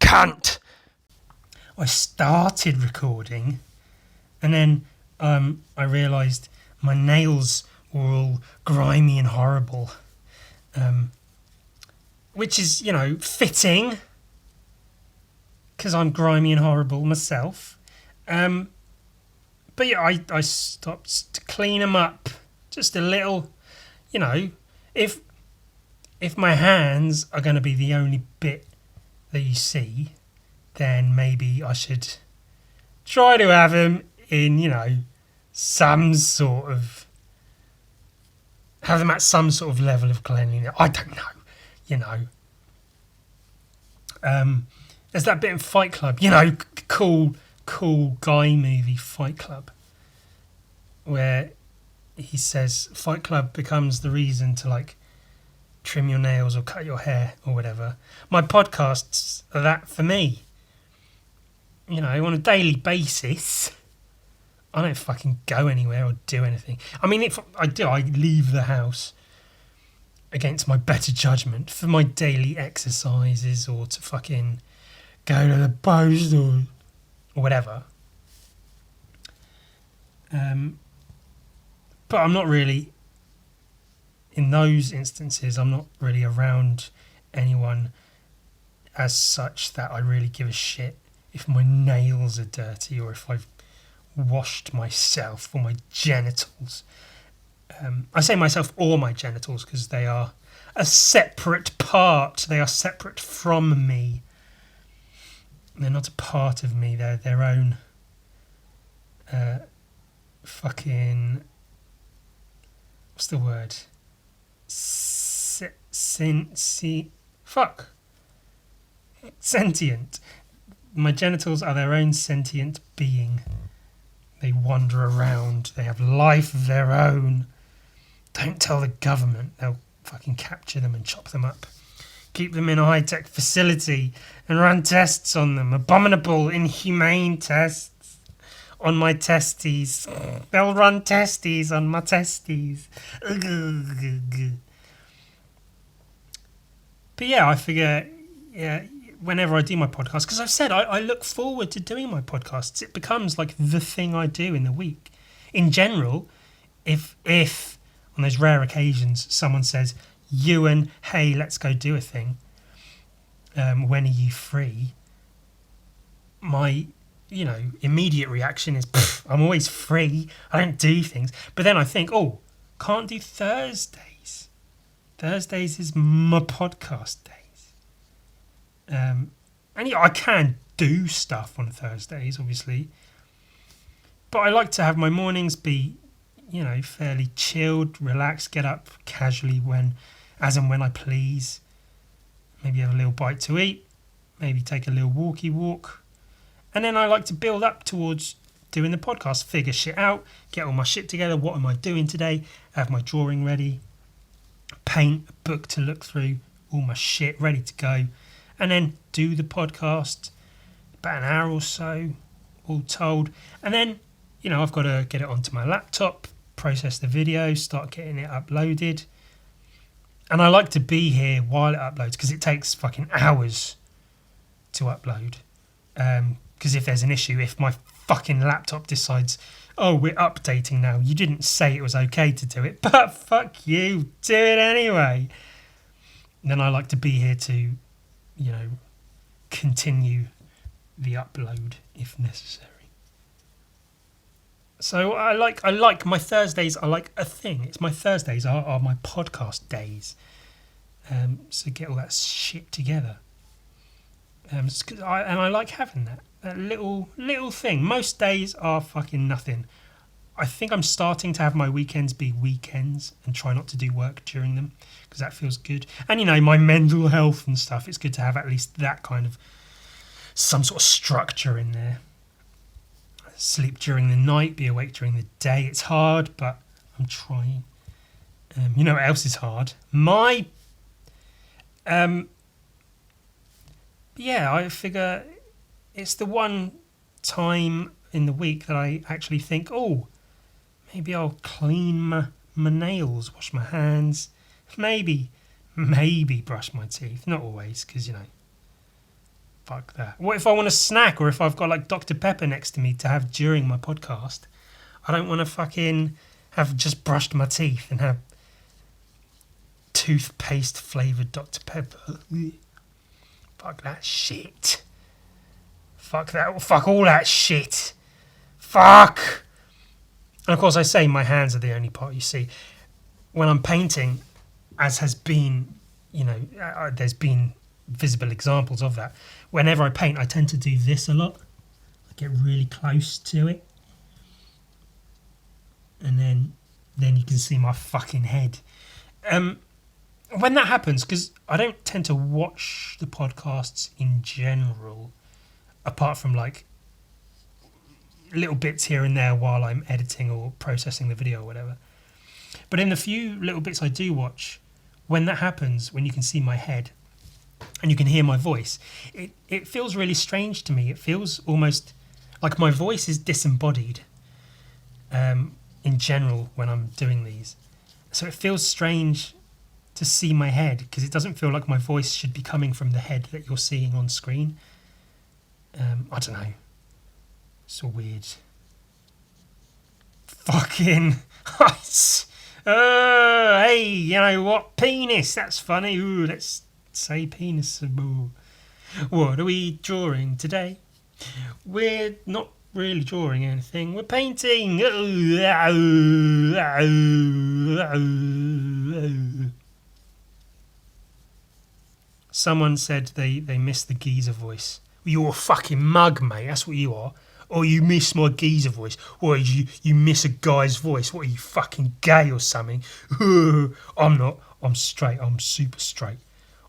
cunt. I started recording, and then I realised my nails were all grimy and horrible, which is, fitting, because I'm grimy and horrible myself. But yeah, I stopped to clean them up just a little. If my hands are going to be the only bit that you see, then maybe I should try to have them in, some sort of... have them at some sort of level of cleanliness. I don't know, There's that bit in Fight Club, cool guy movie Fight Club, where he says Fight Club becomes the reason to, trim your nails or cut your hair or whatever. My podcasts are that for me. On a daily basis, I don't fucking go anywhere or do anything. I mean, if I do, I leave the house against my better judgment for my daily exercises or to fucking go to the post or whatever. But I'm not really, in those instances, I'm not really around anyone as such that I really give a shit if my nails are dirty or if I've washed myself or my genitals. I say myself or my genitals because they are a separate part. They are separate from me. They're not a part of me. They're their own fucking... what's the word? Sentient. My genitals are their own sentient being. They wander around. They have life of their own. Don't tell the government. They'll fucking capture them and chop them up. Keep them in a high-tech facility and run tests on them. Abominable, inhumane tests on my testes. They'll run testes on my testes. But yeah, I figure, whenever I do my podcast, because I've said I look forward to doing my podcasts. It becomes like the thing I do in the week. In general, if on those rare occasions someone says, Ewan, hey, let's go do a thing, when are you free? My, immediate reaction is, I'm always free. I don't do things. But then I think, can't do Thursdays. Thursdays is my podcast days. And I can do stuff on Thursdays, obviously. But I like to have my mornings be, fairly chilled, relaxed, get up casually as and when I please. Maybe have a little bite to eat. Maybe take a little walk. And then I like to build up towards doing the podcast, figure shit out, get all my shit together. What am I doing today? Have my drawing ready. Paint, a book to look through, all my shit ready to go. And then do the podcast, about an hour or so, all told. And then, I've got to get it onto my laptop, process the video, start getting it uploaded. And I like to be here while it uploads because it takes fucking hours to upload. Because if there's an issue, if my fucking laptop decides, we're updating now, you didn't say it was okay to do it, but fuck you, do it anyway. Then I like to be here to, continue the upload if necessary. So I like my Thursdays are like a thing. It's my Thursdays are my podcast days. So get all that shit together. And I like having that little thing. Most days are fucking nothing. I think I'm starting to have my weekends be weekends and try not to do work during them because that feels good. And my mental health and stuff, it's good to have at least that kind of some sort of structure in there. Sleep during the night, be awake during the day. It's hard, but I'm trying. You know what else is hard? I figure it's the one time in the week that I actually think, maybe I'll clean my nails, wash my hands, maybe brush my teeth. Not always, because, Fuck that. What if I want a snack, or if I've got like Dr. Pepper next to me to have during my podcast? I don't want to fucking have just brushed my teeth and have toothpaste flavoured Dr. Pepper. Fuck that shit. Fuck that. Fuck all that shit. Fuck. And of course, I say my hands are the only part you see. When I'm painting, as has been, there's been visible examples of that. Whenever I paint, I tend to do this a lot. I get really close to it. And then you can see my fucking head. When that happens, because I don't tend to watch the podcasts in general, apart from like little bits here and there while I'm editing or processing the video or whatever. But in the few little bits I do watch, when that happens, when you can see my head and you can hear my voice, it feels really strange to me. It feels almost like my voice is disembodied in general when I'm doing these. So it feels strange to see my head, because it doesn't feel like my voice should be coming from the head that you're seeing on screen. I don't know. It's all weird. Fucking ice. Hey, you know what? Penis. That's funny. Ooh, let's say penis some more. What are we drawing today? We're not really drawing anything. We're painting. Someone said they missed the geezer voice. You're a fucking mug, mate. That's what you are. Or you miss my geezer voice. Or you miss a guy's voice. What are you, fucking gay or something? I'm not. I'm straight. I'm super straight.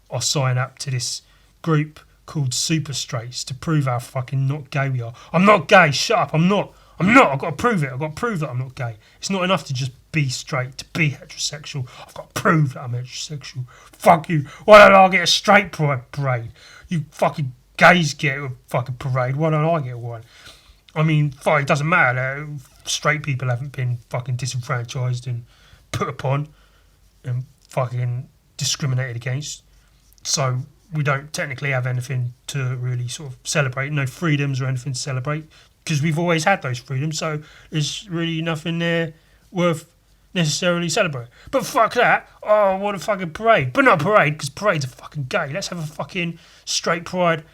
I sign up to this group called Super Straights to prove how fucking not gay we are. I'm not gay. Shut up. I'm not. I've got to prove it. I've got to prove that I'm not gay. It's not enough to just be straight, to be heterosexual. I've got to prove that I'm heterosexual. Fuck you. Why don't I get a straight parade? You fucking gays get a fucking parade. Why don't I get one? I mean, it doesn't matter that straight people haven't been fucking disenfranchised and put upon and fucking discriminated against. So we don't technically have anything to really sort of celebrate. No freedoms or anything to celebrate, because we've always had those freedoms. So there's really nothing there worth necessarily celebrating. But fuck that. Oh, what a fucking parade. But not a parade, because parades are fucking gay. Let's have a fucking straight pride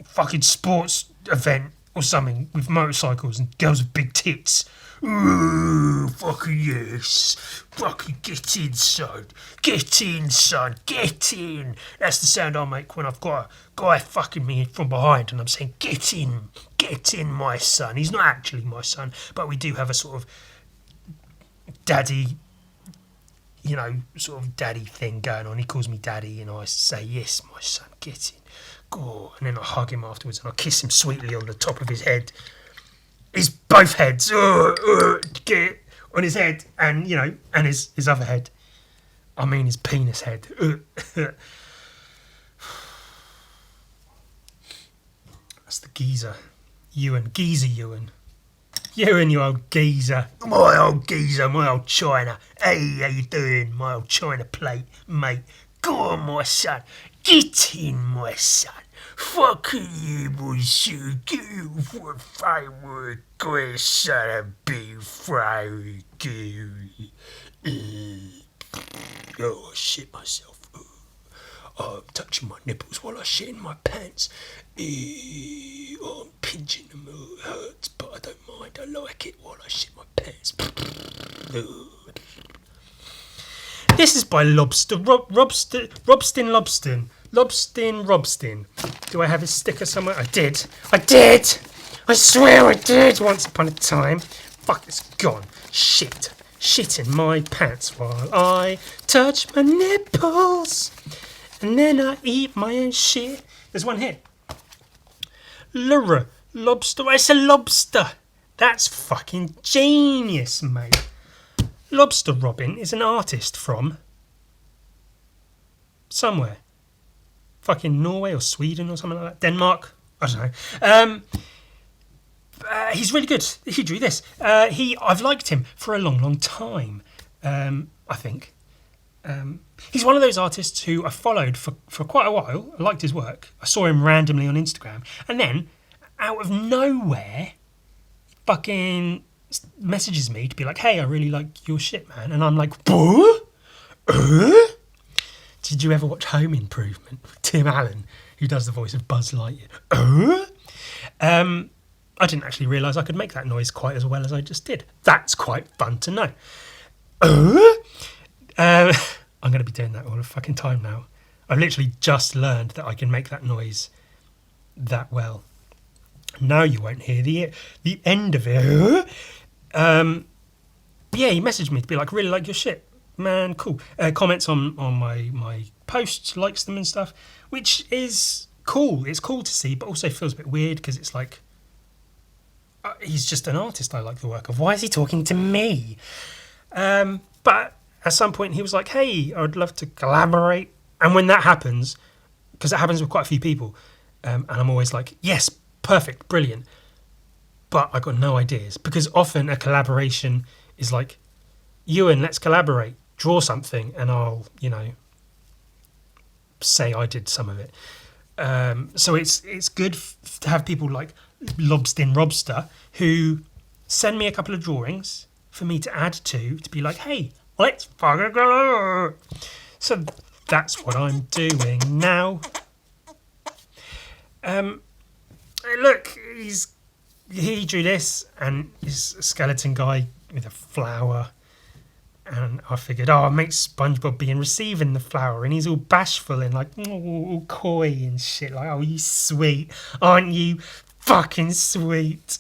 fucking sports event or something with motorcycles and girls with big tits. Ooh, fucking yes. Fucking get in, son. Get in, son. Get in. That's the sound I make when I've got a guy fucking me from behind and I'm saying, get in. Get in, my son. He's not actually my son, but we do have a sort of daddy, sort of daddy thing going on. He calls me daddy and I say, yes, my son, get in. Go. And then I hug him afterwards and I kiss him sweetly on the top of his head. His both heads. Get on his head and, and his other head. I mean his penis head. That's the geezer. Ewan. Geezer Ewan. Ewan, you old geezer. My old geezer, my old China. Hey, how you doing, my old China plate, mate? Go on, my son. Get in, my son. Fucking you, my son. Get in for a firework. Go son and be firework. Oh, I shit myself. I'm touching my nipples while I shit in my pants. I'm pinching them. It hurts, but I don't mind. I like it while I shit my pants. This is by Lobster. Robstin. Do I have his sticker somewhere? I did. I swear I did once upon a time. Fuck, it's gone. Shit in my pants while I touch my nipples. And then I eat my own shit. There's one here. Lobster. It's a lobster. That's fucking genius, mate. Lobster Robin is an artist from somewhere. Fucking Norway or Sweden or something like that. Denmark. I don't know. He's really good. He drew this. I've liked him for a long, long time. I think. He's one of those artists who I followed for quite a while. I liked his work. I saw him randomly on Instagram. And then, out of nowhere, fucking messages me to be like, hey, I really like your shit, man. And I'm like, what? Did you ever watch Home Improvement with Tim Allen, who does the voice of Buzz Lightyear? I didn't actually realise I could make that noise quite as well as I just did. That's quite fun to know. I'm going to be doing that all the fucking time now. I've literally just learned that I can make that noise that well. Now you won't hear the end of it. Yeah, he messaged me to be like, really like your shit. Man, cool. Comments on my posts, likes them and stuff, which is cool. It's cool to see, but also feels a bit weird because it's like, he's just an artist I like the work of. Why is he talking to me? But at some point he was like, hey, I would love to collaborate. And when that happens, because it happens with quite a few people, and I'm always like, yes, perfect, brilliant. But I got no ideas, because often a collaboration is like, Ewan, let's collaborate, draw something, and I'll, say I did some of it. So it's good to have people like Lobstin Robster who send me a couple of drawings for me to add to be like, hey, let's fucking go. So that's what I'm doing now. Look, he drew this, and he's a skeleton guy with a flower. And I figured, I'll make SpongeBob being receiving the flower, and he's all bashful and like, all coy and shit. Like, oh, you sweet, aren't you? Fucking sweet.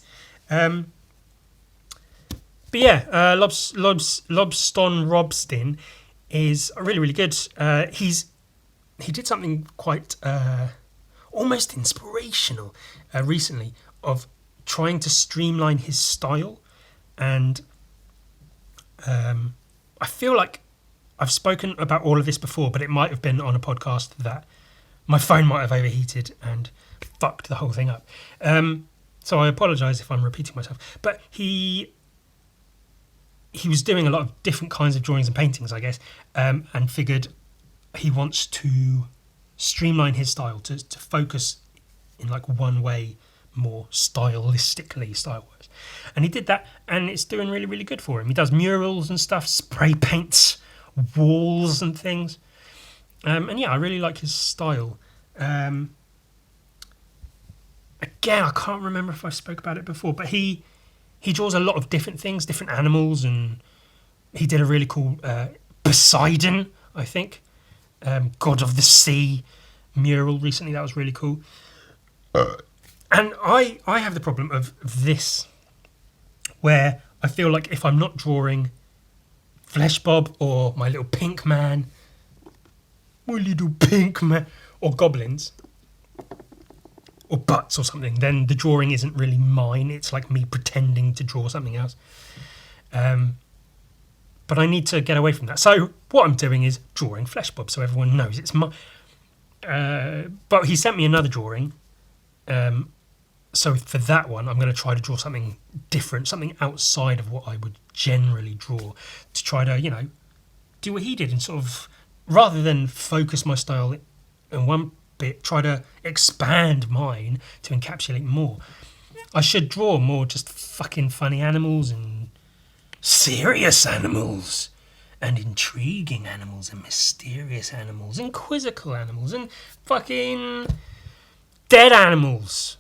But yeah, Lobston Robstin is really, really good. He did something quite almost inspirational recently of trying to streamline his style, and I feel like I've spoken about all of this before, but it might have been on a podcast that my phone might have overheated and fucked the whole thing up. So I apologise if I'm repeating myself. But he was doing a lot of different kinds of drawings and paintings, I guess, and figured he wants to streamline his style to focus in like one way more stylistically, style-wise. And he did that, and it's doing really, really good for him. He does murals and stuff, spray paints walls and things. And yeah, I really like his style. Again, I can't remember if I spoke about it before, but he draws a lot of different things, different animals, and he did a really cool Poseidon, I think, God of the Sea mural recently. That was really cool. And I have the problem of this, where I feel like if I'm not drawing Flesh Bob or my little pink man, or goblins, or butts or something, then the drawing isn't really mine. It's like me pretending to draw something else. But I need to get away from that. So what I'm doing is drawing Flesh Bob, so everyone knows it's my... But he sent me another drawing. So for that one, I'm going to try to draw something different, something outside of what I would generally draw, to try to, do what he did and sort of, rather than focus my style in one bit, try to expand mine to encapsulate more. I should draw more just fucking funny animals and serious animals and intriguing animals and mysterious animals and quizzical animals and fucking dead animals.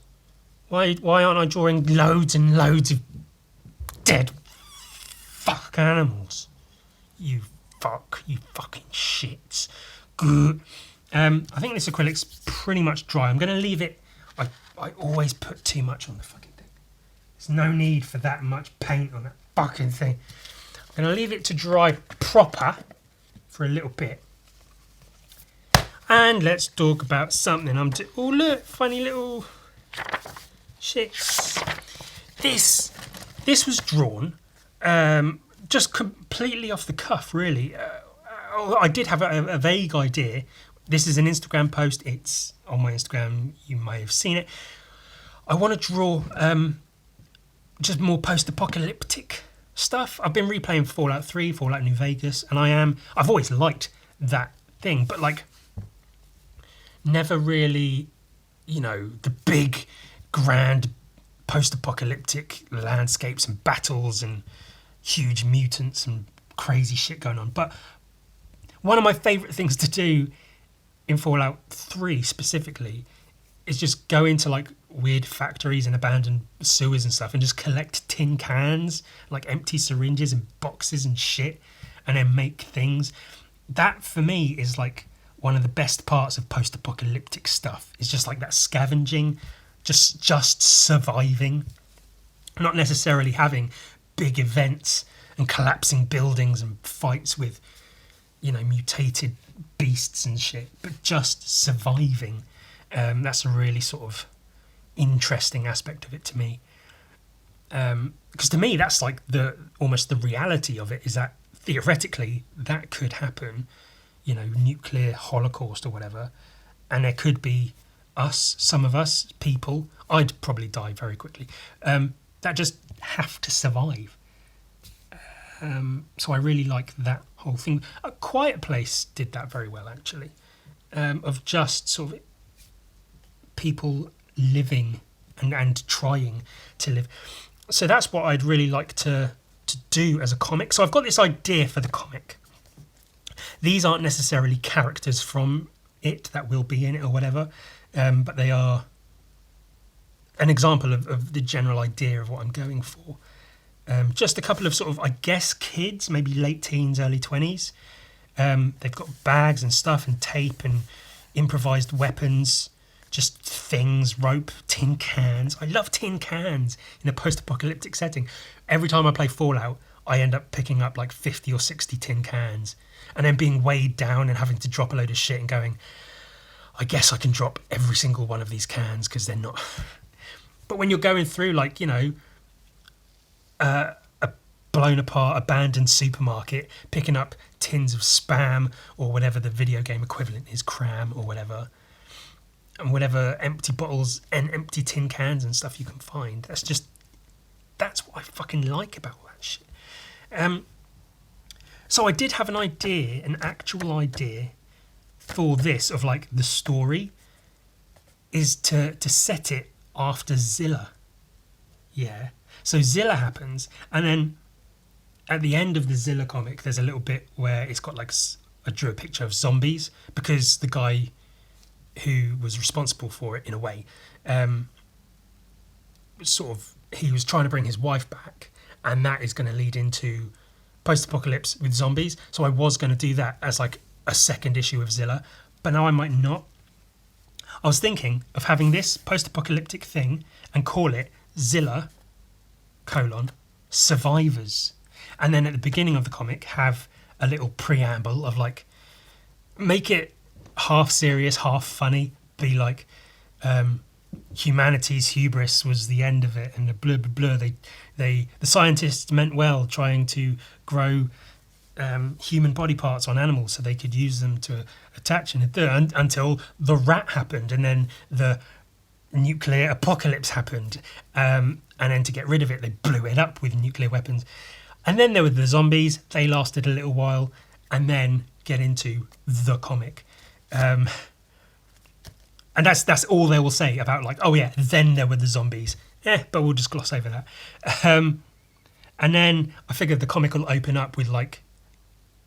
Why aren't I drawing loads and loads of dead fuck animals? You fucking shits. Good. I think this acrylic's pretty much dry. I'm going to leave it. I always put too much on the fucking thing. There's no need for that much paint on that fucking thing. I'm going to leave it to dry proper for a little bit. And let's talk about something oh, look, funny little... shits. This was drawn just completely off the cuff, really. I did have a vague idea. This is an Instagram post. It's on my Instagram. You may have seen it. I want to draw just more post-apocalyptic stuff. I've been replaying Fallout 3, Fallout New Vegas, and I've always liked that thing, but like never really, the big, grand, post-apocalyptic landscapes and battles and huge mutants and crazy shit going on. But one of my favourite things to do in Fallout 3 specifically is just go into like weird factories and abandoned sewers and stuff and just collect tin cans, like empty syringes and boxes and shit, and then make things. That for me is like one of the best parts of post-apocalyptic stuff. It's just like that scavenging, just surviving, not necessarily having big events and collapsing buildings and fights with, mutated beasts and shit, but just surviving. That's a really sort of interesting aspect of it to me. Because to me, that's like almost the reality of it, is that theoretically that could happen, nuclear holocaust or whatever, and there could be some of us people, I'd probably die very quickly, that just have to survive. So I really like that whole thing. A Quiet Place did that very well, actually, of just sort of people living and trying to live. So that's what I'd really like to do as a comic. So I've got this idea for the comic. These aren't necessarily characters from it that will be in it or whatever, but they are an example of the general idea of what I'm going for. Just a couple of sort of, I guess, kids, maybe late teens, early 20s. They've got bags and stuff and tape and improvised weapons, just things, rope, tin cans. I love tin cans in a post-apocalyptic setting. Every time I play Fallout, I end up picking up like 50 or 60 tin cans and then being weighed down and having to drop a load of shit and going, I guess I can drop every single one of these cans because they're not... But when you're going through like, a blown apart abandoned supermarket, picking up tins of Spam or whatever the video game equivalent is, Cram or whatever, and whatever empty bottles and empty tin cans and stuff you can find, that's what I fucking like about all that shit. So I did have an actual idea for this, of like the story is to set it after Zilla. Yeah. So Zilla happens, and then at the end of the Zilla comic, there's a little bit where it's got like, I drew a picture of zombies because the guy who was responsible for it, in a way, he was trying to bring his wife back, and that is going to lead into post-apocalypse with zombies. So I was going to do that as like a second issue of Zilla, but now I might not. I was thinking of having this post-apocalyptic thing and call it Zilla, Survivors. And then at the beginning of the comic, have a little preamble of like, make it half serious, half funny, be like, humanity's hubris was the end of it, and the blah blah blah. The scientists meant well, trying to grow human body parts on animals so they could use them to attach until the rat happened, and then the nuclear apocalypse happened, and then to get rid of it, they blew it up with nuclear weapons. And then there were the zombies. They lasted a little while, and then get into the comic. And that's all they will say about, like, oh yeah, then there were the zombies. But we'll just gloss over that. And then I figured the comic will open up with like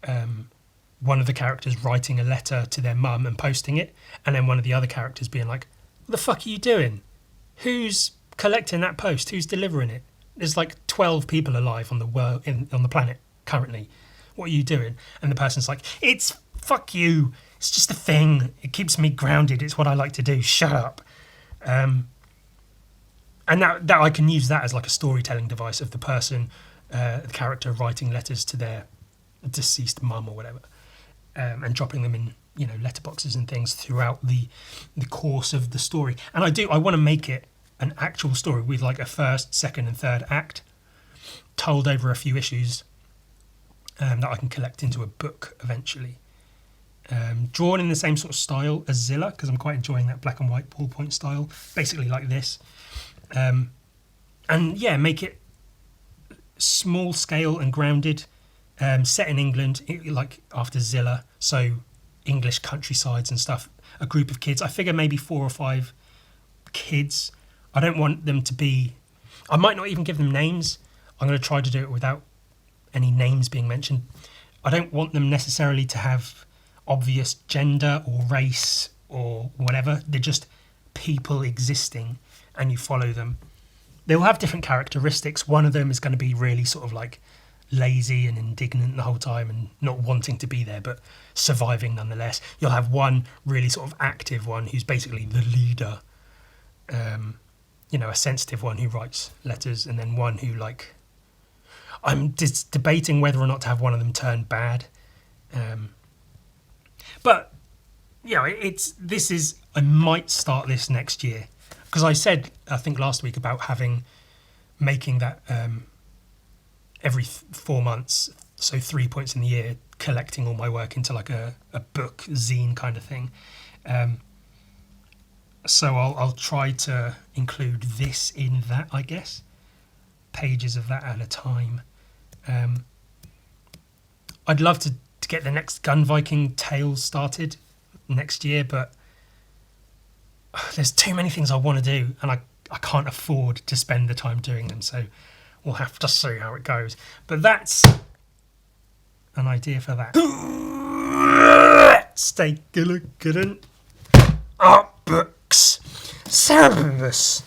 one of the characters writing a letter to their mum and posting it, and then one of the other characters being like, what the fuck are you doing? Who's collecting that post? Who's delivering it? There's like 12 people alive on the world, on the planet currently. What are you doing? And the person's like, it's fuck you. It's just a thing. It keeps me grounded. It's what I like to do. Shut up. And that I can use that as like a storytelling device of the person, the character writing letters to their deceased mum or whatever, and dropping them in, letterboxes and things throughout the course of the story. And I want to make it an actual story with like a first, second and third act told over a few issues, that I can collect into a book eventually. Drawn in the same sort of style as Zilla, because I'm quite enjoying that black and white ballpoint style, basically like this. And yeah, make it small scale and grounded, set in England, like after Zilla, so English countrysides and stuff. A group of kids. I figure maybe 4 or 5 kids. I don't want them to be. I might not even give them names. I'm going to try to do it without any names being mentioned. I don't want them necessarily to have obvious gender or race or whatever. They're just people existing, and you follow them. They'll have different characteristics. One of them is going to be really sort of like lazy and indignant the whole time and not wanting to be there, but surviving nonetheless. You'll have one really sort of active one who's basically the leader, a sensitive one who writes letters, and then one who, like, I'm just debating whether or not to have one of them turn bad. But yeah, I might start this next year, because I said, I think last week, about making that every 4 months, so 3 points in the year, collecting all my work into like a book zine kind of thing. So I'll try to include this in that, I guess, pages of that at a time. I'd love to get the next Gun Viking tales started next year, but there's too many things I want to do, and I can't afford to spend the time doing them, so we'll have to see how it goes. But that's an idea for that. Stay good. Art books. Cerberus.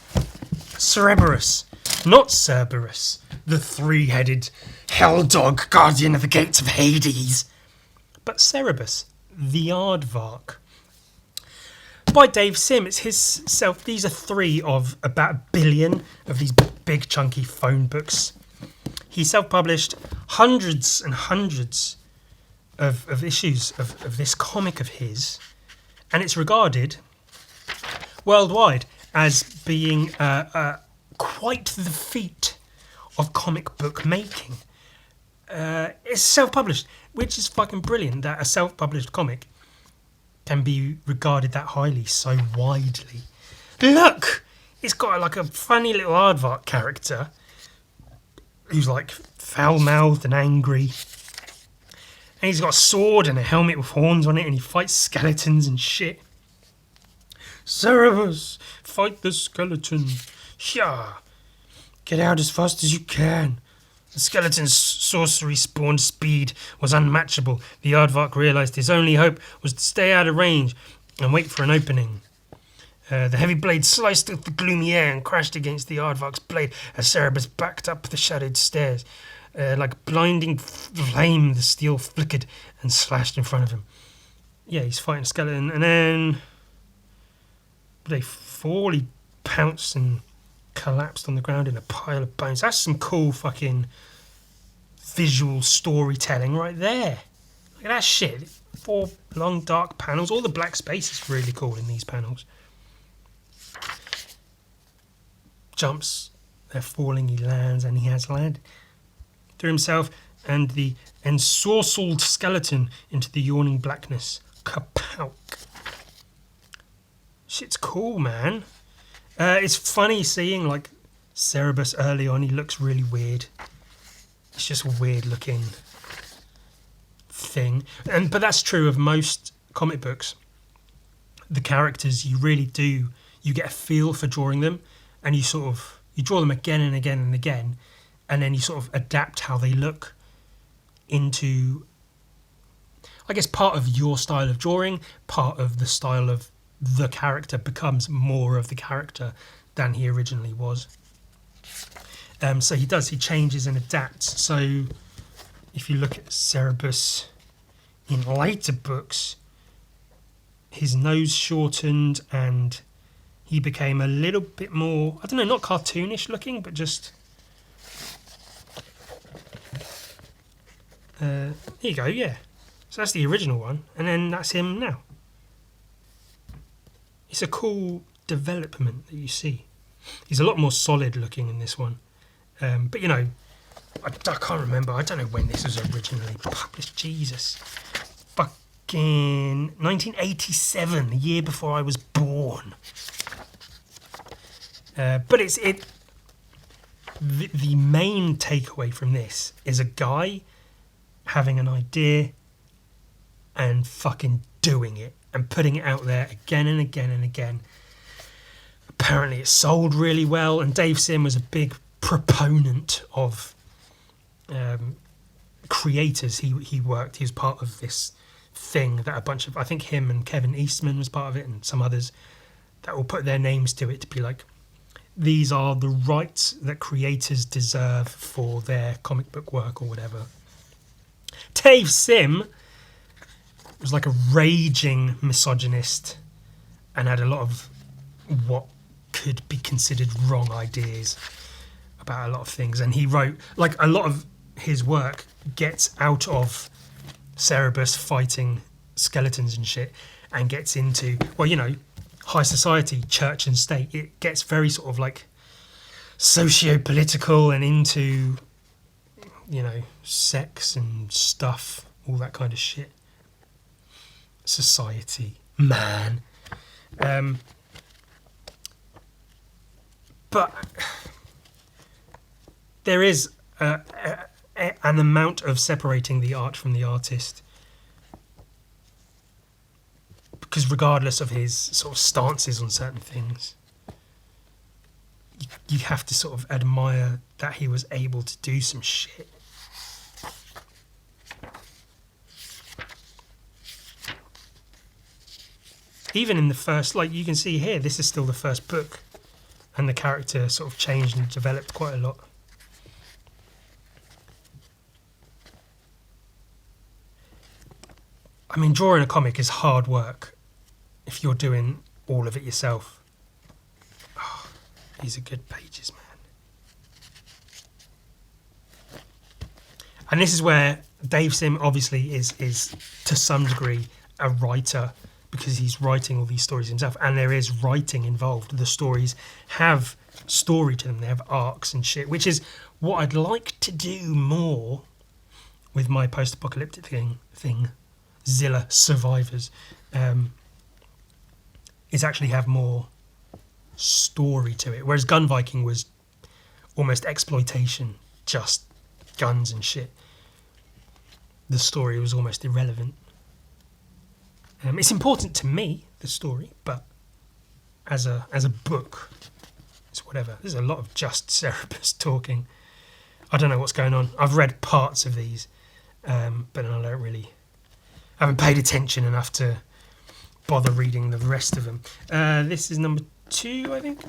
Not Cerberus. The 3-headed hell dog guardian of the gates of Hades. But Cerebus, the aardvark. By Dave Sim. It's his self. These are 3 of about 1 billion of these big chunky phone books. He self-published hundreds and hundreds of issues of this comic of his, and it's regarded worldwide as being quite the feat of comic book making. It's self-published, which is fucking brilliant that a self-published comic can be regarded that highly so widely. Look! It's got like a funny little aardvark character who's like foul-mouthed and angry. And he's got a sword and a helmet with horns on it, and he fights skeletons and shit. Cerebus, fight the skeleton. Yeah. Get out as fast as you can. The skeleton's sorcery-spawned speed was unmatchable. The aardvark realised his only hope was to stay out of range and wait for an opening. The heavy blade sliced through the gloomy air and crashed against the aardvark's blade as Cerebus backed up the shadowed stairs. Like blinding flame, the steel flickered and slashed in front of him. Yeah, he's fighting a skeleton, and then they fall. He pounced and collapsed on the ground in a pile of bones. That's some cool fucking visual storytelling right there. Look at that shit. 4 long dark panels. All the black space is really cool in these panels. Jumps, they're falling, he lands, and he has landed. Threw himself and the ensorcelled skeleton into the yawning blackness. Kapow. Shit's cool, man. It's funny seeing like Cerebus early on. He looks really weird. It's just a weird looking thing. But that's true of most comic books. The characters, you get a feel for drawing them, and you draw them again and again and again, and then you sort of adapt how they look into, I guess, part of your style of drawing, part of the style of the character becomes more of the character than he originally was. So he changes and adapts. So if you look at Cerebus in later books, his nose shortened and he became a little bit more, I don't know, not cartoonish looking, but just... here you go, yeah. So that's the original one, and then that's him now. It's a cool development that you see. He's a lot more solid looking in this one. But, you know, I can't remember. I don't know when this was originally published. Jesus. Fucking 1987, the year before I was born. But the main takeaway from this is a guy having an idea and fucking doing it and putting it out there again and again and again. Apparently it sold really well, and Dave Sim was a big proponent of creators. He was part of this thing that a bunch of, I think him and Kevin Eastman was part of it, and some others that will put their names to it to be like, these are the rights that creators deserve for their comic book work or whatever. Dave Sim was like a raging misogynist and had a lot of what could be considered wrong ideas about a lot of things. And he wrote, like, a lot of his work gets out of Cerebus fighting skeletons and shit and gets into, well, you know, high society, church and state. It gets very sort of like socio-political and into, you know, sex and stuff, all that kind of shit. Society, man. But there is an amount of separating the art from the artist, because regardless of his sort of stances on certain things, you have to sort of admire that he was able to do some shit. Even in the first, like you can see here, this is still the first book, and the character sort of changed and developed quite a lot. I mean, drawing a comic is hard work if you're doing all of it yourself. Oh, these are good pages, man. And this is where Dave Sim obviously is to some degree a writer, because he's writing all these stories himself, and there is writing involved. The stories have story to them, they have arcs and shit, which is what I'd like to do more with my post-apocalyptic thing, Zilla Survivors, is actually have more story to it. Whereas Gun Viking was almost exploitation, just guns and shit. The story was almost irrelevant. It's important to me, the story, but as a book, it's whatever. There's a lot of just Cerebus talking. I don't know what's going on. I've read parts of these, but I haven't paid attention enough to bother reading the rest of them. This is number 2, I think.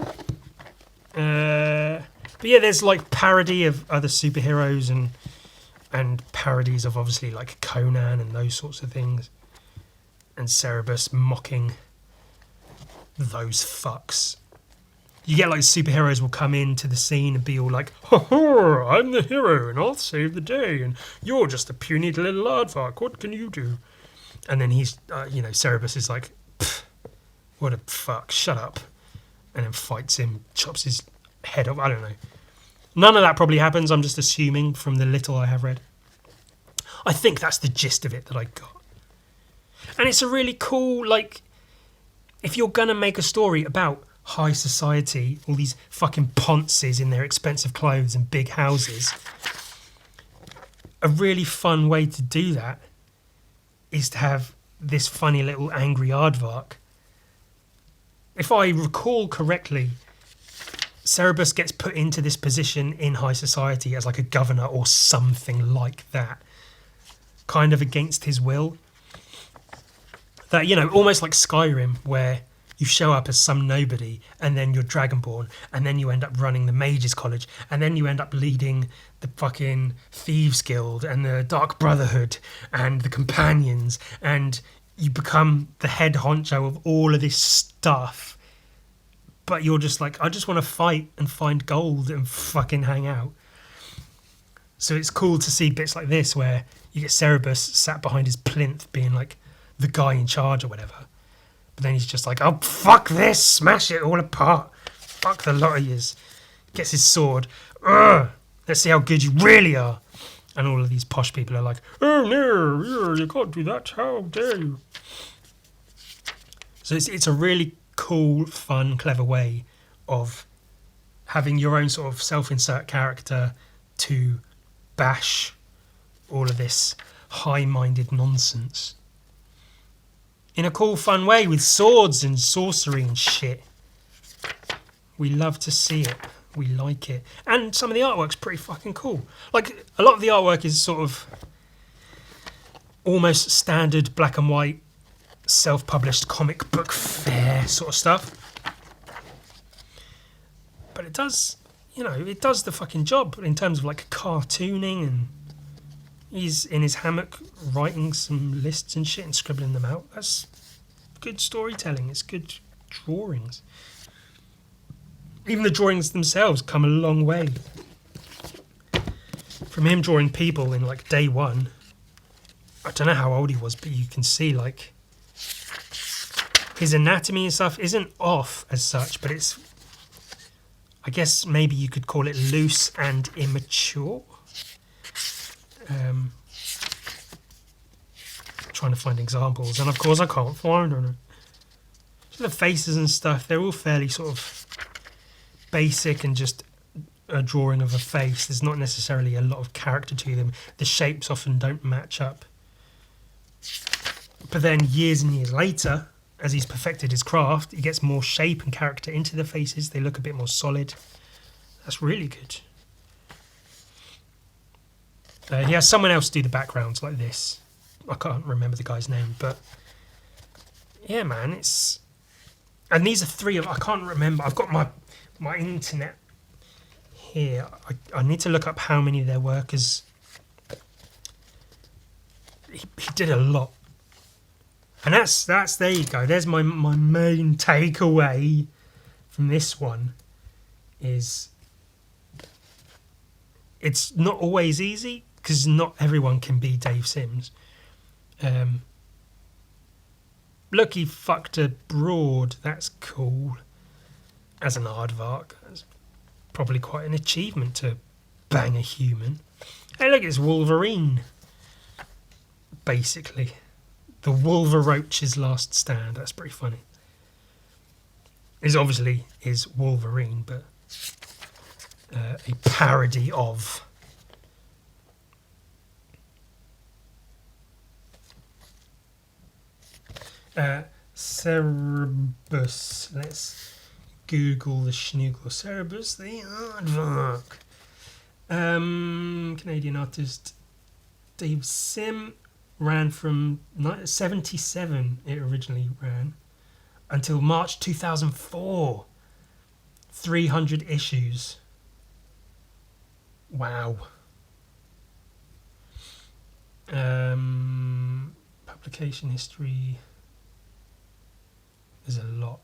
But yeah, there's like parody of other superheroes and parodies of obviously like Conan and those sorts of things. And Cerebus mocking those fucks. You get like superheroes will come into the scene and be all like, "Ha ha, I'm the hero and I'll save the day, and you're just a puny little aardvark. What can you do?" And then he's, Cerebus is like, "What a fuck, shut up," and then fights him, chops his head off. I don't know. None of that probably happens. I'm just assuming from the little I have read. I think that's the gist of it that I got. And it's a really cool, like, if you're going to make a story about high society, all these fucking ponces in their expensive clothes and big houses, a really fun way to do that is to have this funny little angry aardvark. If I recall correctly, Cerebus gets put into this position in high society as like a governor or something like that, kind of against his will. That, almost like Skyrim, where you show up as some nobody and then you're Dragonborn and then you end up running the Mages College and then you end up leading the fucking Thieves Guild and the Dark Brotherhood and the Companions, and you become the head honcho of all of this stuff. But you're just like, I just want to fight and find gold and fucking hang out. So it's cool to see bits like this where you get Cerebus sat behind his plinth being like the guy in charge or whatever. But then he's just like, "Oh, fuck this, smash it all apart. Fuck the lot of yous." Gets his sword. "Ugh, let's see how good you really are." And all of these posh people are like, "Oh no, you can't do that, how dare you." So it's a really cool, fun, clever way of having your own sort of self-insert character to bash all of this high-minded nonsense in a cool, fun way with swords and sorcery and shit. We love to see it. We like it. And some of the artwork's pretty fucking cool. Like, a lot of the artwork is sort of almost standard black and white, self-published comic book fare sort of stuff. But it does, it does the fucking job in terms of like cartooning, and he's in his hammock writing some lists and shit and scribbling them out. That's good storytelling. It's good drawings. Even the drawings themselves come a long way. From him drawing people in like day one, I don't know how old he was, but you can see like his anatomy and stuff isn't off as such, but it's, I guess maybe you could call it loose and immature. Trying to find examples, and of course I can't find them. So the faces and stuff, they're all fairly sort of basic and just a drawing of a face. There's not necessarily a lot of character to them. The shapes often don't match up. But then years and years later, as he's perfected his craft, he gets more shape and character into the faces. They look a bit more solid. That's really good. He has someone else do the backgrounds like this. I can't remember the guy's name, but yeah, man, it's... And these are three of... I can't remember. I've got my internet here. I need to look up how many there were, because he did a lot. And that's there you go. There's my main takeaway from this one is it's not always easy, because not everyone can be Dave Sims. Look, he fucked a broad. That's cool. As an aardvark, that's probably quite an achievement to bang a human. Hey, look, it's Wolverine. Basically. The Wolveroach's last stand. That's pretty funny. It obviously is Wolverine, but a parody of. Cerebus. Let's Google the Schnoogel. Cerebus, the aardvark. Canadian artist Dave Sim ran from 77, it originally ran, until March 2004. 300 issues. Wow. Publication history. There's a lot.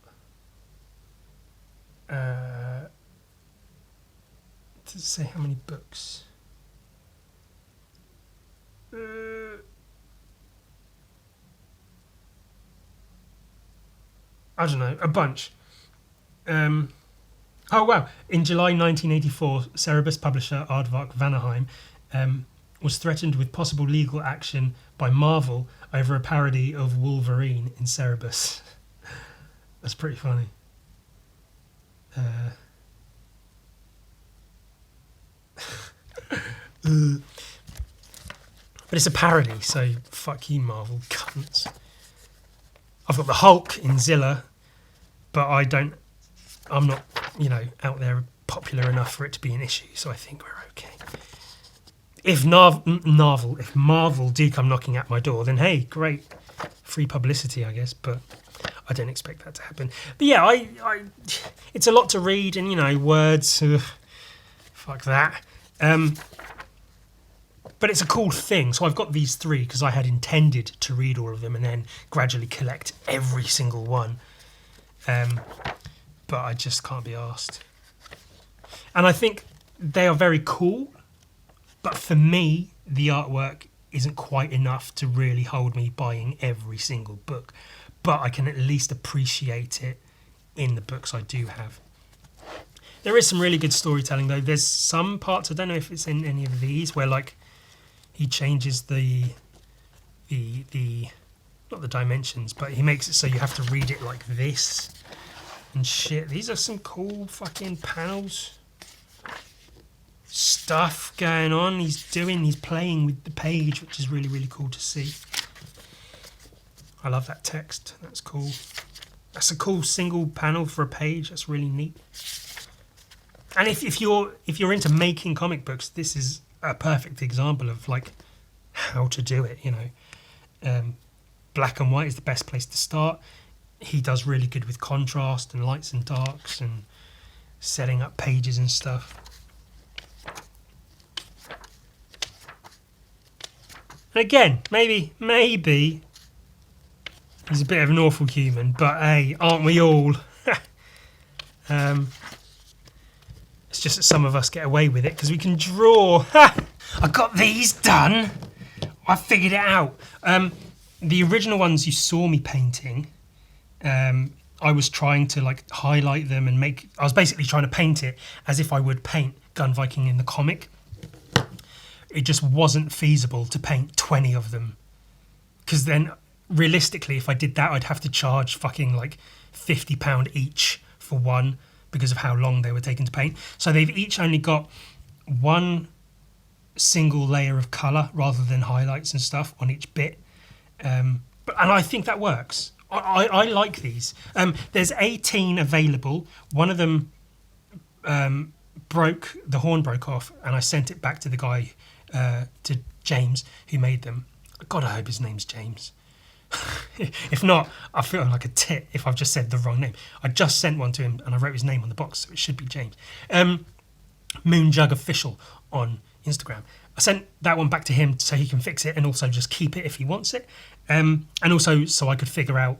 To say how many books. I don't know, a bunch. Oh wow! In July 1984, Cerebus publisher Aardvark Vanaheim was threatened with possible legal action by Marvel over a parody of Wolverine in Cerebus. That's pretty funny. But it's a parody, so fuck you, Marvel cunts. I've got the Hulk in Zilla, but I'm not, out there popular enough for it to be an issue, so I think we're okay. If Marvel do come knocking at my door, then hey, great. Free publicity, I guess, but I don't expect that to happen. But yeah, I it's a lot to read, and words, fuck that. But it's a cool thing. So I've got these three because I had intended to read all of them and then gradually collect every single one. But I just can't be arsed. And I think they are very cool, but for me, the artwork isn't quite enough to really hold me buying every single book. But I can at least appreciate it in the books I do have. There is some really good storytelling, though. There's some parts, I don't know if it's in any of these, where he changes the not the dimensions, but he makes it so you have to read it like this and shit. These are some cool fucking panels. stuff going on. He's playing with the page, which is really, really cool to see. I love that text. That's cool. That's a cool single panel for a page. That's really neat. And if you're into making comic books, this is a perfect example of like how to do it. Black and white is the best place to start. He does really good with contrast and lights and darks and setting up pages and stuff. And again, maybe he's a bit of an awful human, but hey, aren't we all? It's just that some of us get away with it because we can draw. I got these done. I figured it out. The original ones you saw me painting, I was trying to like highlight them and I was basically trying to paint it as if I would paint Gun Viking in the comic. It just wasn't feasible to paint 20 of them, because then realistically, if I did that, I'd have to charge fucking like £50 each for one because of how long they were taking to paint. So they've each only got one single layer of colour rather than highlights and stuff on each bit. And I think that works. I like these. There's 18 available. One of them the horn broke off, and I sent it back to the guy, to James, who made them. God, I hope his name's James. If not, I feel like a tit if I've just said the wrong name. I just sent one to him and I wrote his name on the box, so it should be James. Moonjug Official on Instagram. I sent that one back to him so he can fix it and also just keep it if he wants it. And also so I could figure out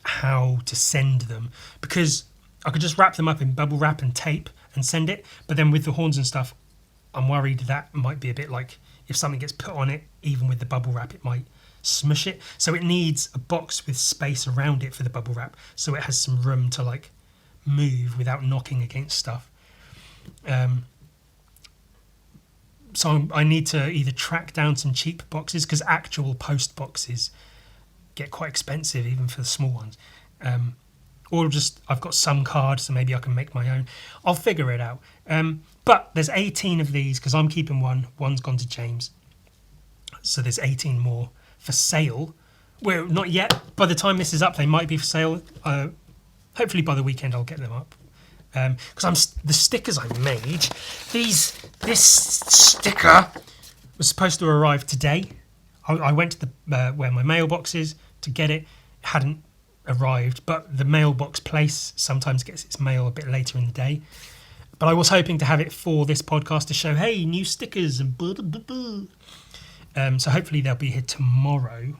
how to send them, because I could just wrap them up in bubble wrap and tape and send it. But then with the horns and stuff, I'm worried that might be a bit like, if something gets put on it, even with the bubble wrap, it might smush it. So it needs a box with space around it for the bubble wrap, so it has some room to like move without knocking against stuff. So I need to either track down some cheap boxes, because actual post boxes get quite expensive even for the small ones, or just I've got some cards, so maybe I can make my own. I'll figure it out. But there's 18 of these because I'm keeping one's gone to James, so there's 18 more for sale. Well, not yet. By the time this is up, they might be for sale. Hopefully by the weekend I'll get them up. Because the stickers I made, this sticker was supposed to arrive today. I went to the where my mailbox is to get it. It hadn't arrived, but the mailbox place sometimes gets its mail a bit later in the day. But I was hoping to have it for this podcast to show, hey, new stickers and blah, blah, blah, blah. So hopefully they'll be here tomorrow.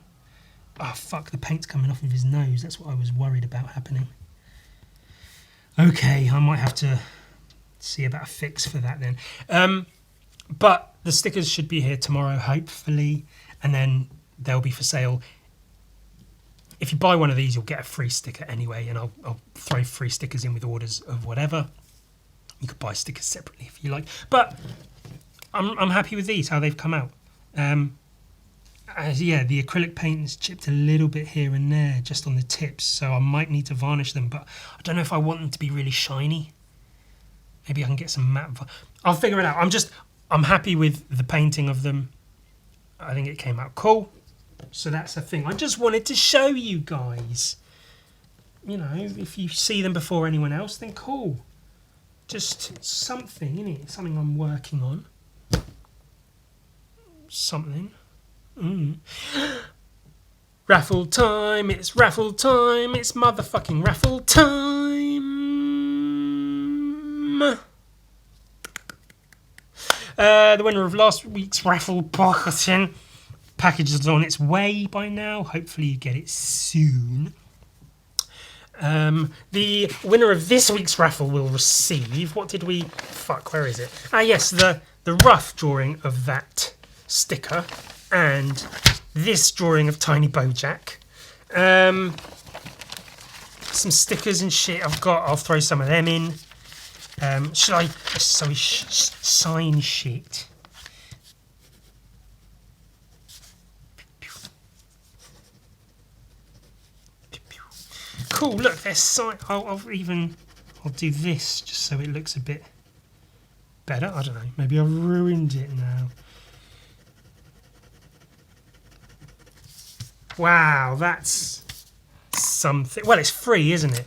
Oh, fuck, the paint's coming off of his nose. That's what I was worried about happening. Okay, I might have to see about a fix for that then. But the stickers should be here tomorrow, hopefully, and then they'll be for sale. If you buy one of these, you'll get a free sticker anyway, and I'll throw free stickers in with orders of whatever. You could buy stickers separately if you like. But I'm happy with these, how they've come out. Yeah, the acrylic paint is chipped a little bit here and there, just on the tips, so I might need to varnish them, but I don't know if I want them to be really shiny. Maybe I can get some matte. I'll figure it out. I'm happy with the painting of them. I think it came out cool. So that's the thing. I just wanted to show you guys. You know, if you see them before anyone else, then cool. Just something, innit? Something I'm working on. Something. Raffle time, it's raffle time, it's motherfucking raffle time. The winner of last week's raffle package is on its way by now. Hopefully you get it soon. The winner of this week's raffle will receive, what did we, where is it? Yes, the rough drawing of that sticker and this drawing of Tiny Bojack. Some stickers and shit I'll throw some of them in. Should I sign shit? Cool, look, there's I'll do this just so it looks a bit better. I don't know. Maybe I've ruined it now. Wow, that's something. Well, it's free, isn't it?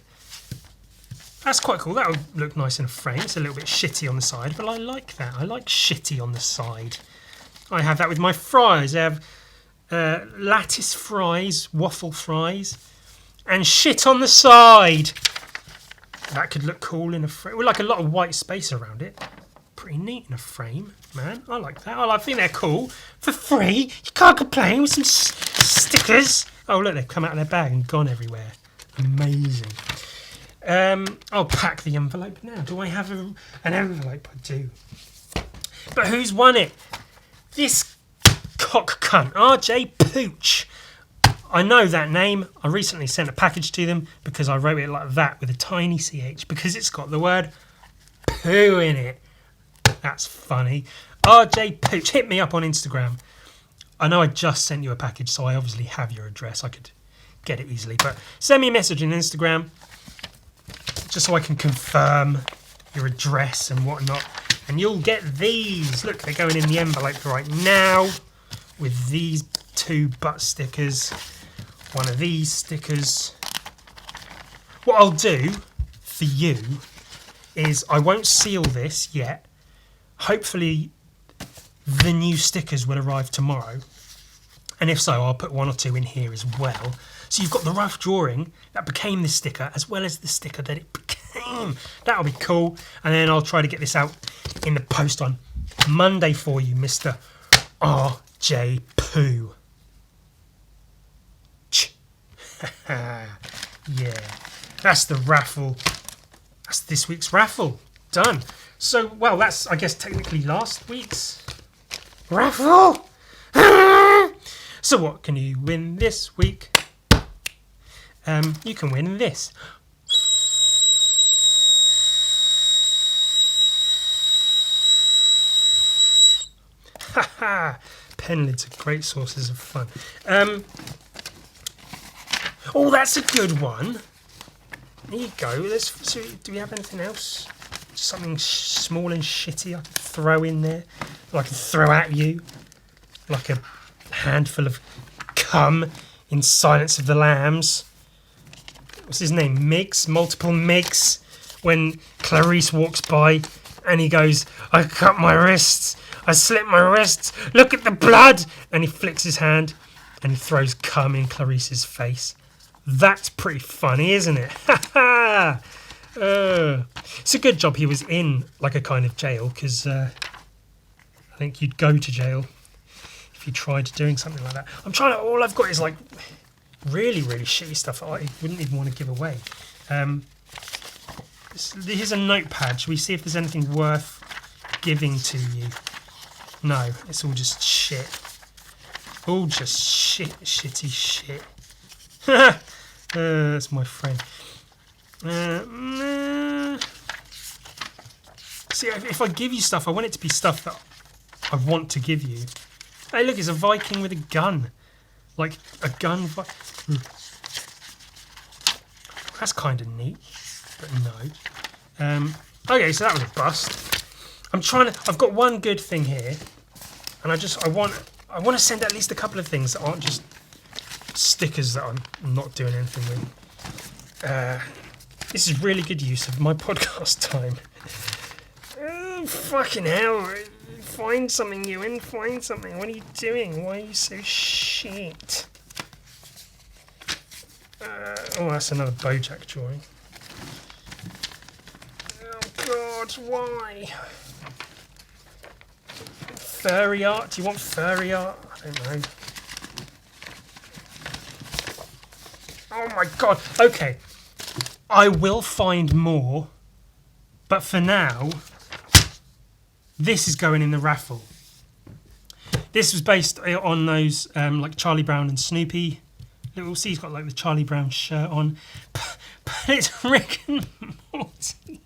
That's quite cool. That would look nice in a frame. It's a little bit shitty on the side, but I like that. I like shitty on the side. I have that with my fries. I have lattice fries, waffle fries, and shit on the side. That could look cool in a frame. With like a lot of white space around it. Pretty neat in a frame, man. I like that. I think they're cool. For free, you can't complain with some stickers. Oh, look, they've come out of their bag and gone everywhere. Amazing. I'll pack the envelope now. Do I have an envelope? I do. But who's won it? This cock cunt, RJ Pooch. I know that name. I recently sent a package to them because I wrote it like that with a tiny CH because it's got the word poo in it. That's funny. RJ Pooch, hit me up on Instagram. I know I just sent you a package, so I obviously have your address. I could get it easily. But send me a message on Instagram just so I can confirm your address and whatnot. And you'll get these. Look, they're going in the envelope right now with these 2 butt stickers. One of these stickers. What I'll do for you is I won't seal this yet. Hopefully the new stickers will arrive tomorrow. And if so, I'll put 1 or 2 in here as well. So you've got the rough drawing that became the sticker as well as the sticker that it became. That'll be cool. And then I'll try to get this out in the post on Monday for you, Mr. RJ Poo. Yeah, that's the raffle. That's this week's raffle. Done. So, well, that's, I guess, technically last week's raffle. So what can you win this week? You can win this. Haha. Pen lids are great sources of fun. Oh, that's a good one. There you go. So, do we have anything else? Something small and shitty I could throw in there? Or I could throw at you? Like a handful of cum in Silence of the Lambs. What's his name? Migs? Multiple Migs? When Clarice walks by and he goes, I cut my wrists. I slit my wrists. Look at the blood. And he flicks his hand and he throws cum in Clarice's face. That's pretty funny, isn't it? It's a good job he was in like a kind of jail because I think you'd go to jail if you tried doing something like that. I'm trying to, all I've got is like really, really shitty stuff that I wouldn't even want to give away. Here's a notepad. Should we see if there's anything worth giving to you? No, it's all just shit. All just shitty shit. That's my friend. See, if I give you stuff, I want it to be stuff that I want to give you. Hey, look, it's a Viking with a gun. Like, a gun... That's kind of neat, but no. Okay, so that was a bust. I've got one good thing here, and I want to send at least a couple of things that aren't just stickers that I'm not doing anything with. This is really good use of my podcast time. Oh, fucking hell. Find something, Ewan. Find something. What are you doing? Why are you so shit? Oh, that's another Bojack drawing. Oh, God, why? Furry art? Do you want furry art? I don't know. Oh my God. Okay. I will find more. But for now, this is going in the raffle. This was based on those like Charlie Brown and Snoopy. We'll see he's got like the Charlie Brown shirt on. But it's Rick and Morty.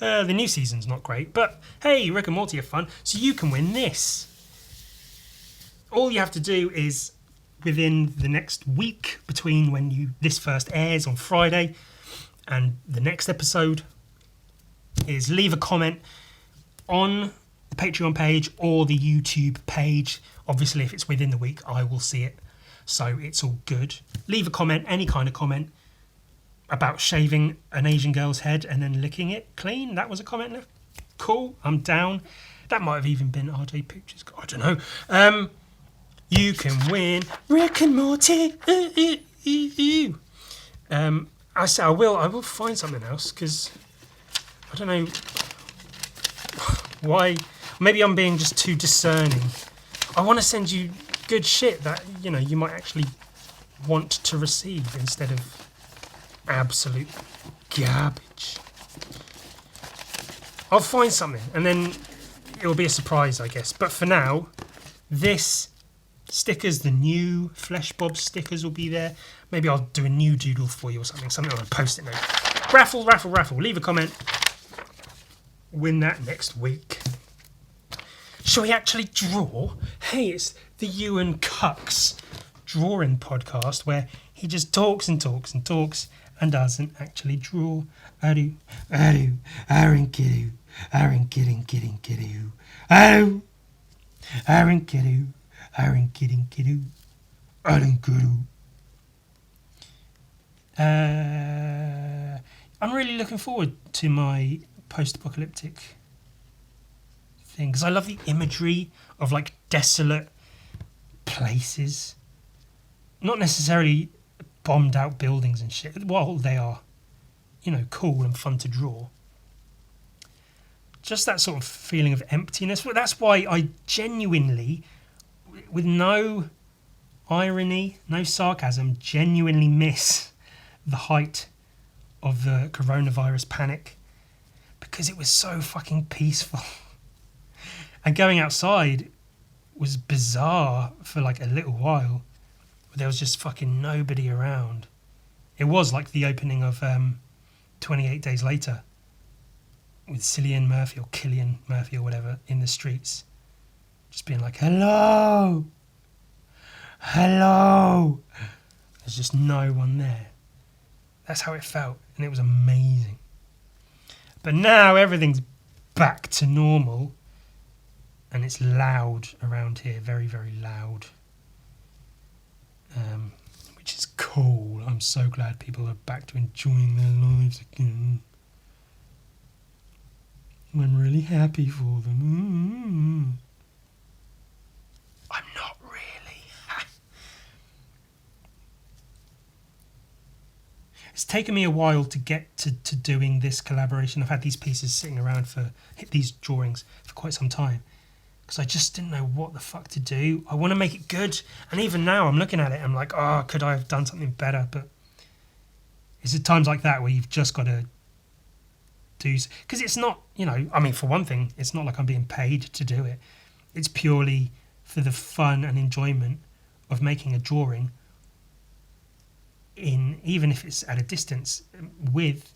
The new season's not great. But hey, Rick and Morty are fun. So you can win this. All you have to do is within the next week between when this first airs on Friday and the next episode is leave a comment on the Patreon page or the YouTube page. Obviously, if it's within the week, I will see it. So it's all good. Leave a comment, any kind of comment, about shaving an Asian girl's head and then licking it clean. That was a comment left. Cool, I'm down. That might have even been RJ Pictures. I don't know. You can win Rick and Morty. I say I will find something else because I don't know why. Maybe I'm being just too discerning. I want to send you good shit that you might actually want to receive instead of absolute garbage. I'll find something and then it'll be a surprise, I guess. But for now, this stickers, the new Flesh Bob stickers will be there. Maybe I'll do a new doodle for you or something on a post-it note. Raffle. Leave a comment. Win that next week. Shall we actually draw? Hey, it's the Ewan Cucks drawing podcast where he just talks and doesn't actually draw. Aru, arin kiddu, arin kidding, aru, arin kiddu, arin kidding, arin kiddu. I'm really looking forward to my post-apocalyptic thing because I love the imagery of like desolate places, not necessarily bombed out buildings and shit. Well, they are, cool and fun to draw. Just that sort of feeling of emptiness. That's why I genuinely, with no irony, no sarcasm, genuinely miss the height of the coronavirus panic because it was so fucking peaceful. And going outside was bizarre for like a little while. There was just fucking nobody around. It was like the opening of 28 Days Later with Cillian Murphy or Killian Murphy or whatever in the streets. Just being like, hello. There's just no one there. That's how it felt. And it was amazing. But now everything's back to normal. And it's loud around here. Very, very loud. Which is cool. I'm so glad people are back to enjoying their lives again. I'm really happy for them. I'm not really. It's taken me a while to get to doing this collaboration. I've had these pieces sitting around these drawings for quite some time. Because I just didn't know what the fuck to do. I want to make it good. And even now I'm looking at it, I'm like, could I have done something better? But it's at times like that where you've just got to do... Because it's not, for one thing, it's not like I'm being paid to do it. It's purely for the fun and enjoyment of making a drawing even if it's at a distance, with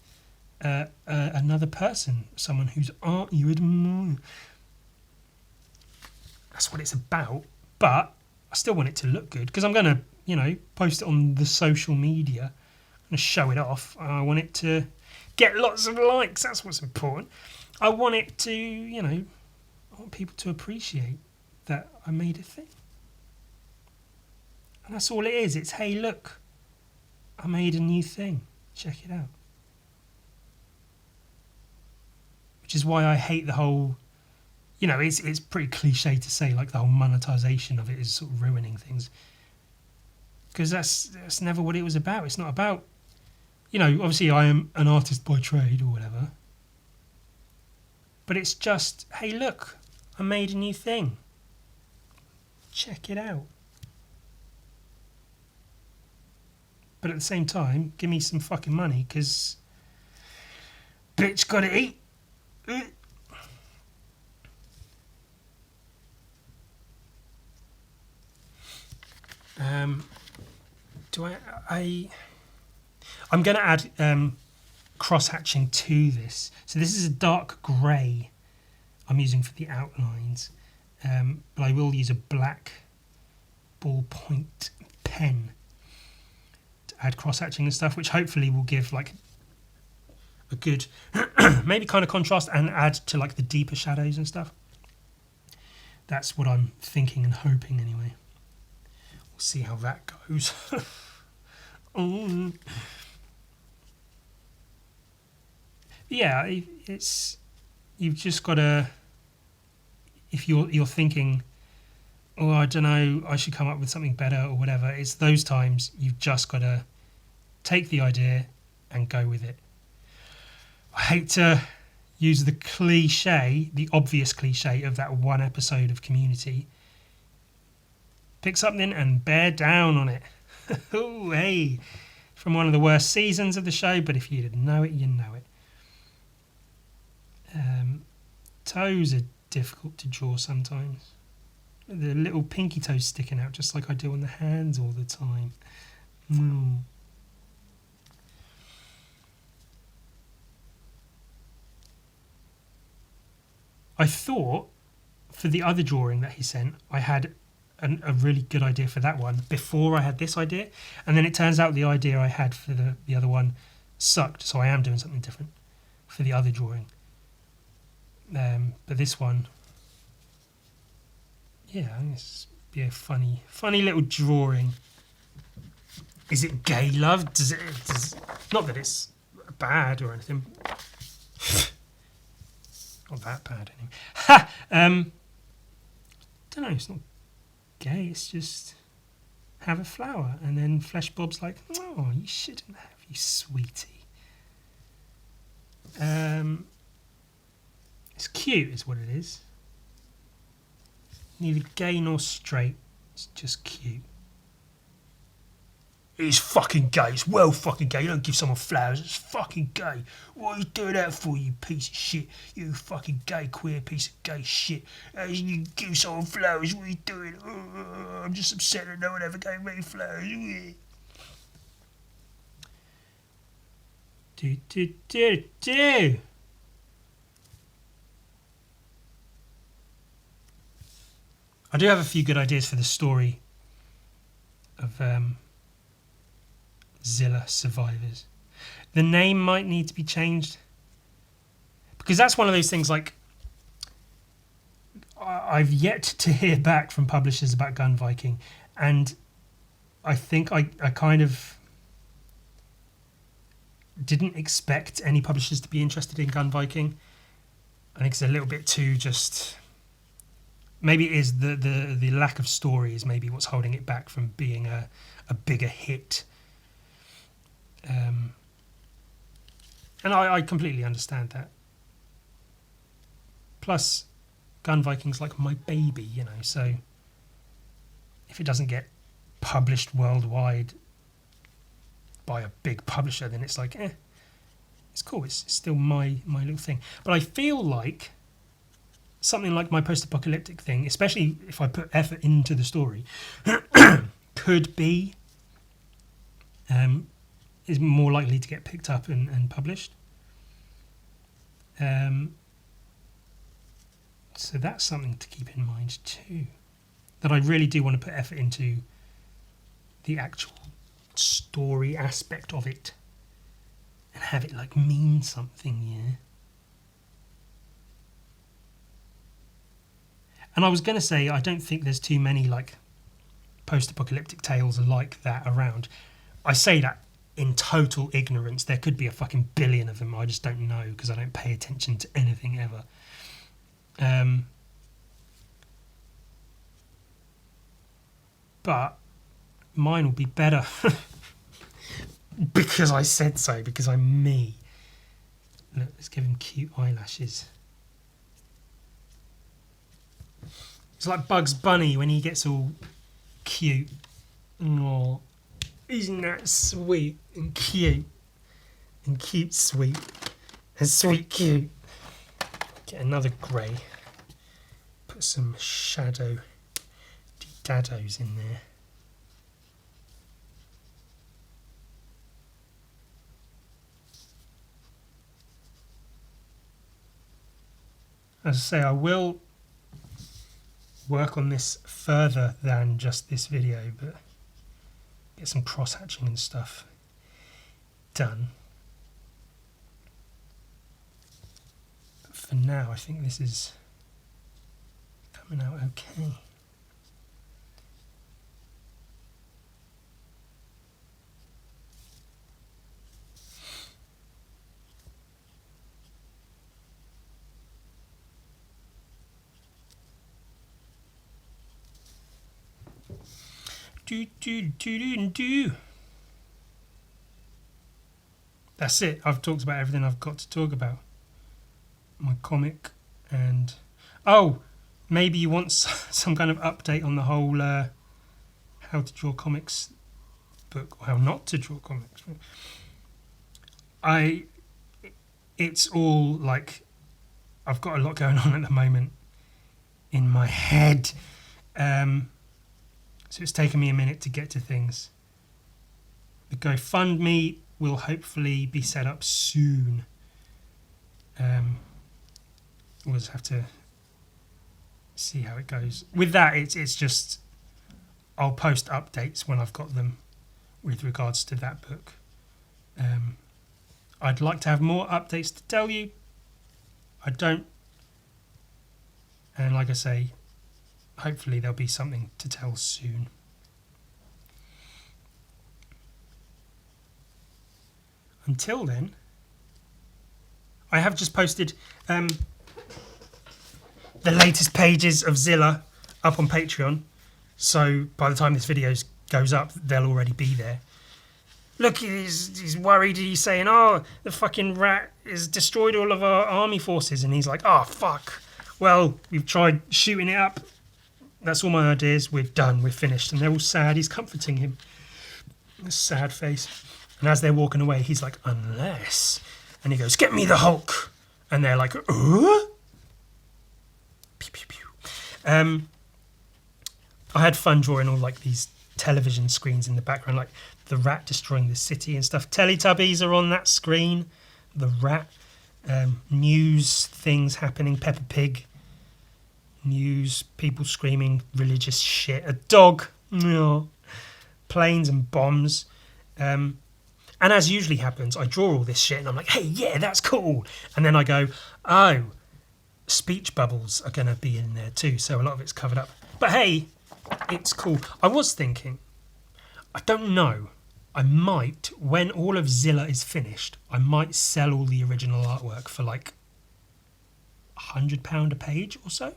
another person, someone whose art you admire. That's what it's about, but I still want it to look good because I'm going to, post it on the social media. I'm going to show it off. I want it to get lots of likes. That's what's important. I want it to, I want people to appreciate that I made a thing. And that's all it is. It's, hey, look, I made a new thing. Check it out. Which is why I hate the whole... it's pretty cliche to say, like, the whole monetization of it is sort of ruining things. Because that's never what it was about. It's not about... obviously I am an artist by trade or whatever. But it's just, hey, look, I made a new thing. Check it out. But at the same time, give me some fucking money, because bitch gotta eat. I'm going to add cross-hatching to this. So this is a dark grey I'm using for the outlines. But I will use a black ballpoint pen to add cross-hatching and stuff, which hopefully will give like a good maybe kind of contrast and add to like the deeper shadows and stuff. That's what I'm thinking and hoping anyway. We'll see how that goes. Yeah, it's, you've just got to, if you're thinking, oh, I don't know, I should come up with something better or whatever, it's those times you've just got to take the idea and go with it. I hate to use the cliche, the obvious cliche of that one episode of Community. Pick something and bear down on it. Oh, hey, from one of the worst seasons of the show, but if you didn't know it, you know it. Toes are difficult to draw sometimes. The little pinky toes sticking out just like I do on the hands all the time. I thought for the other drawing that he sent, I had a really good idea for that one before I had this idea, and then it turns out the idea I had for the other one sucked, so I am doing something different for the other drawing. But this one, yeah, I think this would be a funny little drawing. Is it gay, love? Not that it's bad or anything. Not that bad anyway. Ha! Don't know, it's not gay, it's just have a flower, and then Flesh Bob's like, oh, you shouldn't have, you sweetie. It's cute is what it is. Neither gay nor straight, it's just cute. It's fucking gay, it's well fucking gay. You don't give someone flowers, it's fucking gay. What are you doing that for, you piece of shit? You fucking gay, queer piece of gay shit. You give someone flowers, what are you doing? Oh, I'm just upset that no one ever gave me flowers. Do. I do have a few good ideas for the story of Zilla Survivors. The name might need to be changed because that's one of those things, like, I've yet to hear back from publishers about Gun Viking, and I think I kind of didn't expect any publishers to be interested in Gun Viking. I think it's a little bit too just... Maybe it is the lack of story is maybe what's holding it back from being a bigger hit. And I completely understand that. Plus, Gun Viking's like my baby, you know, so if it doesn't get published worldwide by a big publisher, then it's like, it's cool, it's still my little thing. But I feel like something like my post-apocalyptic thing, especially if I put effort into the story, could be is more likely to get picked up and published. So that's something to keep in mind too. That I really do want to put effort into the actual story aspect of it and have it like mean something, yeah. And I was going to say, I don't think there's too many like post-apocalyptic tales like that around. I say that in total ignorance. There could be a fucking billion of them. I just don't know because I don't pay attention to anything ever. But mine will be better because I said so, because I'm me. Look, let's give him cute eyelashes. It's like Bugs Bunny when he gets all cute. Oh, isn't that sweet and cute? And cute sweet. And sweet cute. Get another grey. Put some shadow dados in there. As I say, I will work on this further than just this video, but get some cross-hatching and stuff done. for now, I think this is coming out okay. Do. That's it. I've talked about everything I've got to talk about. My comic and... Oh, maybe you want some kind of update on the whole how to draw comics book, or how not to draw comics. It's all like... I've got a lot going on at the moment in my head. So it's taken me a minute to get to things. The GoFundMe will hopefully be set up soon. We'll just have to see how it goes. With that, it's just I'll post updates when I've got them with regards to that book. I'd like to have more updates to tell you. I don't. And like I say, hopefully there'll be something to tell soon. Until then, I have just posted the latest pages of Zilla up on Patreon. So by the time this video goes up, they'll already be there. Look, he's worried. He's saying, oh, the fucking rat has destroyed all of our army forces. And he's like, oh, fuck. Well, we've tried shooting it up. That's all my ideas. We're done. We're finished. And they're all sad. He's comforting him. A sad face. And as they're walking away, he's like, unless... And he goes, get me the Hulk. And they're like, Pew, pew, pew. I had fun drawing all like these television screens in the background, like the rat destroying the city and stuff. Teletubbies are on that screen. The rat. News things happening. Peppa Pig. News. People screaming religious shit. A dog. No. Planes and bombs. And as usually happens, I draw all this shit and I'm like, hey, yeah, that's cool. And then I go, oh, speech bubbles are going to be in there too. So a lot of it's covered up. But hey, it's cool. I was thinking, I don't know, I might, when all of Zilla is finished, I might sell all the original artwork for like £100 a page or so,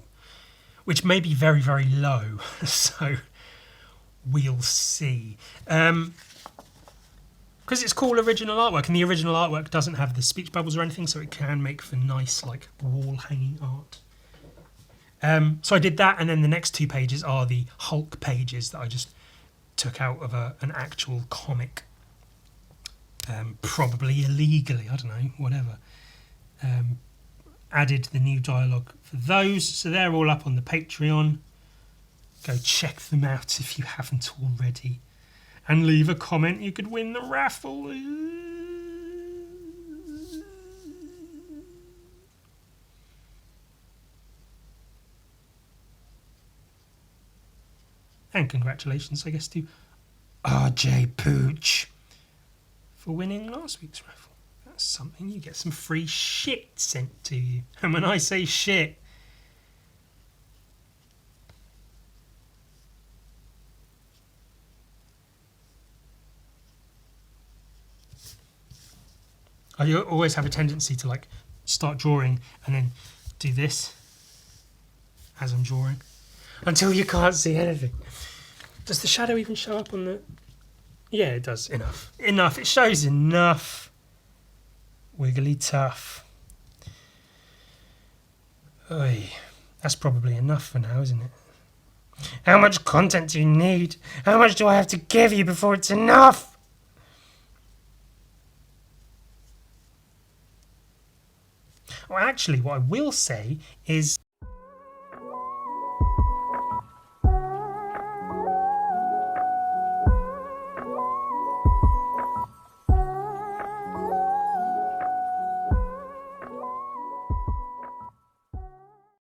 which may be very, very low. So we'll see. Because it's cool original artwork, and the original artwork doesn't have the speech bubbles or anything, so it can make for nice, like, wall-hanging art. So I did that, and then the next 2 pages are the Hulk pages that I just took out of an actual comic. Probably illegally, I don't know, whatever. Added the new dialogue for those, so they're all up on the Patreon. Go check them out if you haven't already. And leave a comment, you could win the raffle. And congratulations, I guess, to RJ Pooch for winning last week's raffle. That's something. You get some free shit sent to you. And when I say shit, I always have a tendency to like start drawing and then do this as I'm drawing until you can't see anything. Does the shadow even show up on the... Yeah, it does. Enough. It shows enough. Wiggly tough. Oy. That's probably enough for now, isn't it? How much content do you need? How much do I have to give you before it's enough? Well, actually, what I will say is